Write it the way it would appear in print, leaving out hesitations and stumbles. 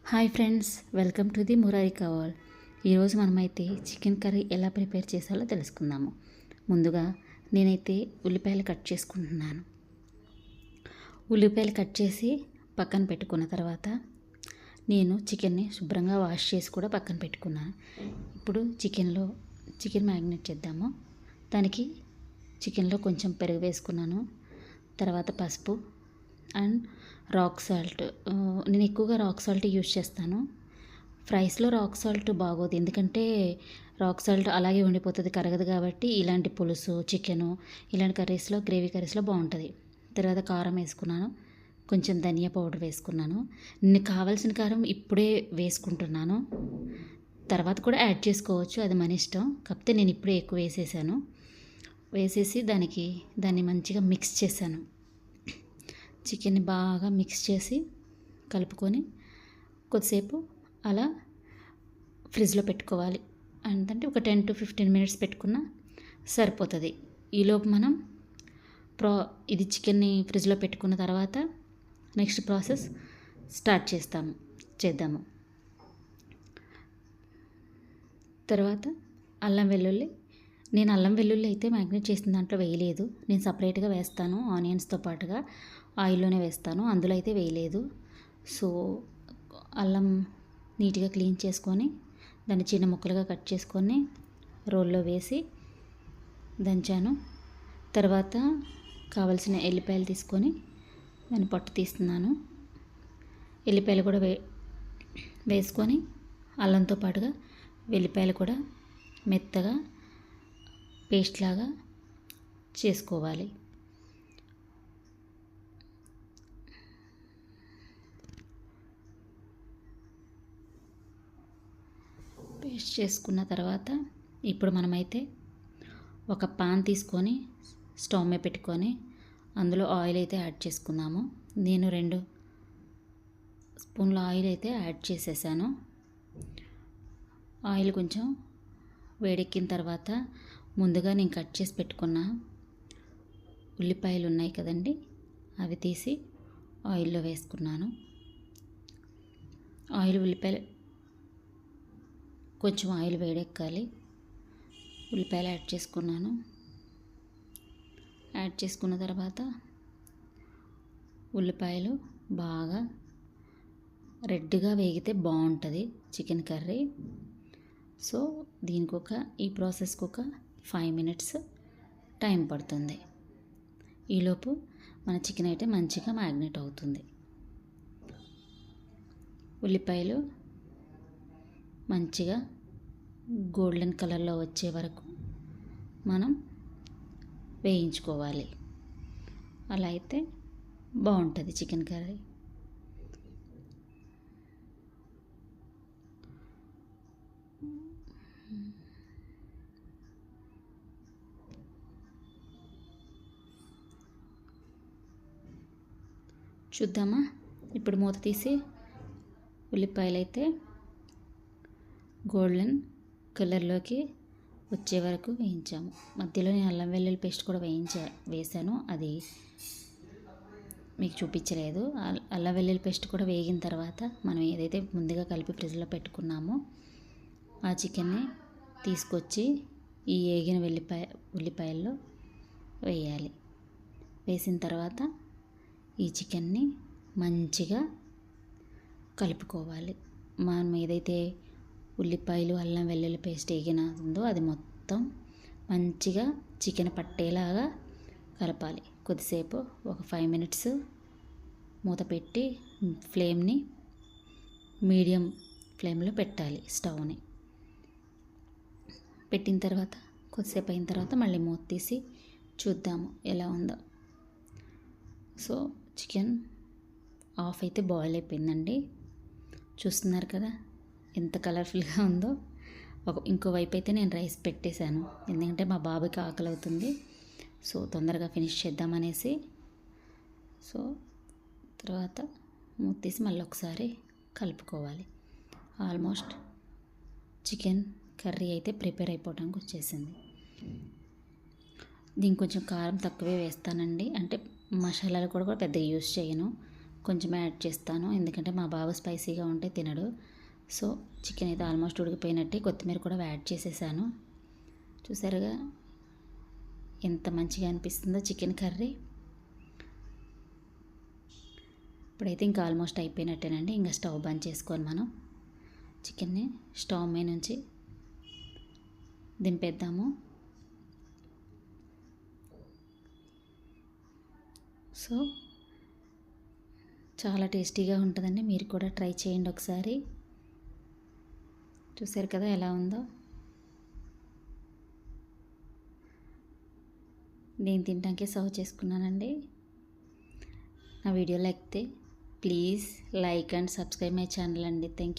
Hi friends, welcome to the Murari Kawal. ఈరోజు మనమైతే chicken curry ఎలా ప్రిపేర్ చేసాలో తెలుసుకుందాము. ముందుగా నేనైతే ఉల్లిపాయలు కట్ చేసుకుంటున్నాను. ఉల్లిపాయలు కట్ చేసి పక్కన పెట్టుకున్న తర్వాత నేను చికెన్ని శుభ్రంగా వాష్ చేసి కూడా పక్కన పెట్టుకున్నాను. ఇప్పుడు చికెన్ మ్యాగ్నేట్ చేద్దాము. దానికి చికెన్లో కొంచెం పెరుగు వేసుకున్నాను. తర్వాత పసుపు అండ్ రాక్ సాల్ట్. నేను ఎక్కువగా రాక్ సాల్ట్ యూజ్ చేస్తాను. ఫ్రైస్లో రాక్ సాల్ట్ బాగోదు, ఎందుకంటే రాక్ సాల్ట్ అలాగే ఉండిపోతుంది, కరగదు. కాబట్టి ఇలాంటి పులుసు చికెను ఇలాంటి కర్రీస్లో, గ్రేవీ కర్రీస్లో బాగుంటుంది. తర్వాత కారం వేసుకున్నాను, కొంచెం ధనియా పౌడర్ వేసుకున్నాను. నేను కావాల్సిన కారం ఇప్పుడే వేసుకుంటున్నాను, తర్వాత కూడా యాడ్ చేసుకోవచ్చు, అది మన ఇష్టం. కాకపోతే నేను ఇప్పుడే ఎక్కువ వేసేసాను. వేసేసి దాన్ని మంచిగా మిక్స్ చేశాను. చికెన్ని బాగా మిక్స్ చేసి కలుపుకొని కొద్దిసేపు అలా ఫ్రిడ్జ్లో పెట్టుకోవాలి. అంటే ఒక 10 to 15 minutes పెట్టుకున్నా సరిపోతుంది. ఈలోపు మనం ఇది చికెన్ని ఫ్రిడ్జ్లో పెట్టుకున్న తర్వాత నెక్స్ట్ ప్రాసెస్ స్టార్ట్ చేద్దాము. తర్వాత నేను అల్లం వెల్లుల్లి అయితే మ్యాగ్నేట్ చేసిన దాంట్లో వేయలేదు. నేను సపరేట్గా వేస్తాను, ఆనియన్స్తో పాటుగా ఆయిల్లోనే వేస్తాను, అందులో అయితే వేయలేదు. సో అల్లం నీట్గా క్లీన్ చేసుకొని దాన్ని చిన్న ముక్కలుగా కట్ చేసుకొని రోల్లో వేసి దంచాను. తర్వాత కావలసిన ఎల్లిపాయలు తీసుకొని దాన్ని పొట్టు తీస్తున్నాను. ఎల్లిపాయలు కూడా వేసుకొని అల్లంతో పాటుగా వెల్లిపాయలు కూడా మెత్తగా పేస్ట్ లాగా చేసుకోవాలి. పేస్ట్ చేసుకున్న తర్వాత ఇప్పుడు మనమైతే ఒక పాన్ తీసుకొని స్టవ్ మీద పెట్టుకొని అందులో ఆయిల్ అయితే యాడ్ చేసుకుందాము. నేను 2 స్పూన్ల ఆయిల్ అయితే యాడ్ చేసేసాను. ఆయిల్ కొంచెం వేడెక్కిన తర్వాత ముందుగా నేను కట్ చేసి పెట్టుకున్న ఉల్లిపాయలు ఉన్నాయి కదండి, అవి తీసి ఆయిల్లో వేసుకున్నాను. కొంచెం ఆయిల్ వేడెక్కాలి. ఉల్లిపాయలు యాడ్ చేసుకున్నాను. యాడ్ చేసుకున్న తర్వాత ఉల్లిపాయలు బాగా రెడ్గా వేగితే బాగుంటుంది చికెన్ కర్రీ. సో ఈ ప్రాసెస్కి ఒక 5 minutes టైం పడుతుంది. ఈలోపు మన చికెన్ అయితే మంచిగా మ్యాగ్నేట్ అవుతుంది. ఉల్లిపాయలు మంచిగా గోల్డెన్ కలర్లో వచ్చే వరకు మనం వేయించుకోవాలి. అలా అయితే బాగుంటుంది చికెన్ కర్రీ. చూద్దామా, ఇప్పుడు మూత తీసి ఉల్లిపాయలు అయితే గోల్డెన్ కలర్లోకి వచ్చే వరకు వేయించాము. మధ్యలో నేను అల్లం వెల్లుల్లి పేస్ట్ కూడా వేసాను, అది మీకు చూపించలేదు. అల్లం వెల్లుల్లి పేస్ట్ కూడా వేగిన తర్వాత మనం ఏదైతే ముందుగా కలిపి ఫ్రిడ్జ్లో పెట్టుకున్నామో ఆ చికెన్ని తీసుకొచ్చి ఈ వేగిన ఉల్లిపాయల్లో వేయాలి. వేసిన తర్వాత ఈ చికెన్ని మంచిగా కలుపుకోవాలి. మనం ఏదైతే ఉల్లిపాయలు అల్లం వెల్లుల్లి పేస్ట్ వేగినదో అది మొత్తం మంచిగా చికెన్ పట్టేలాగా కలపాలి. కొద్దిసేపు ఒక 5 minutes మూత పెట్టి ఫ్లేమ్ని మీడియం ఫ్లేమ్లో పెట్టాలి. స్టవ్ని పెట్టిన తర్వాత కొద్దిసేపు అయిన తర్వాత మళ్ళీ మూత తీసి చూద్దాము ఎలా ఉందో. సో చికెన్ హాఫ్ అయితే బాయిల్ అయిపోయిందండి, చూస్తున్నారు కదా ఎంత కలర్ఫుల్గా ఉందో. ఇంకో వైపు అయితే నేను రైస్ పెట్టేశాను, ఎందుకంటే మా బాబుకి ఆకలి అవుతుంది. సో తొందరగా ఫినిష్ చేద్దామనేసి. సో తర్వాత మూత తీసి మళ్ళీ ఒకసారి కలుపుకోవాలి. ఆల్మోస్ట్ చికెన్ కర్రీ అయితే ప్రిపేర్ అయిపోవడానికి వచ్చేసింది. దీనికి కొంచెం కారం తక్కువే వేస్తానండి, అంటే మసాలాలు కూడా పెద్దగా యూజ్ చేయను, కొంచెం యాడ్ చేస్తాను, ఎందుకంటే మా బాబు స్పైసీగా ఉంటే తినడు. సో చికెన్ అయితే ఆల్మోస్ట్ ఉడికిపోయినట్టే, కొత్తిమీర కూడా యాడ్ చేసేసాను. చూసారుగా ఎంత మంచిగా అనిపిస్తుందో చికెన్ కర్రీ. ఇప్పుడైతే ఇంకా ఆల్మోస్ట్ అయిపోయినట్టేనండి. ఇంకా స్టవ్ బంద్ చేసుకొని మనం చికెన్ని స్టవ్ మీద నుంచి దింపేద్దాము. సో చాలా టేస్టీగా ఉంటుందండి, మీరు కూడా ట్రై చేయండి ఒకసారి. చూసారు కదా ఎలా ఉందో. నేను తినడానికే సర్వ్ చేసుకున్నానండి. నా వీడియో నచ్చితే please like and subscribe my channel అండి. Thank you.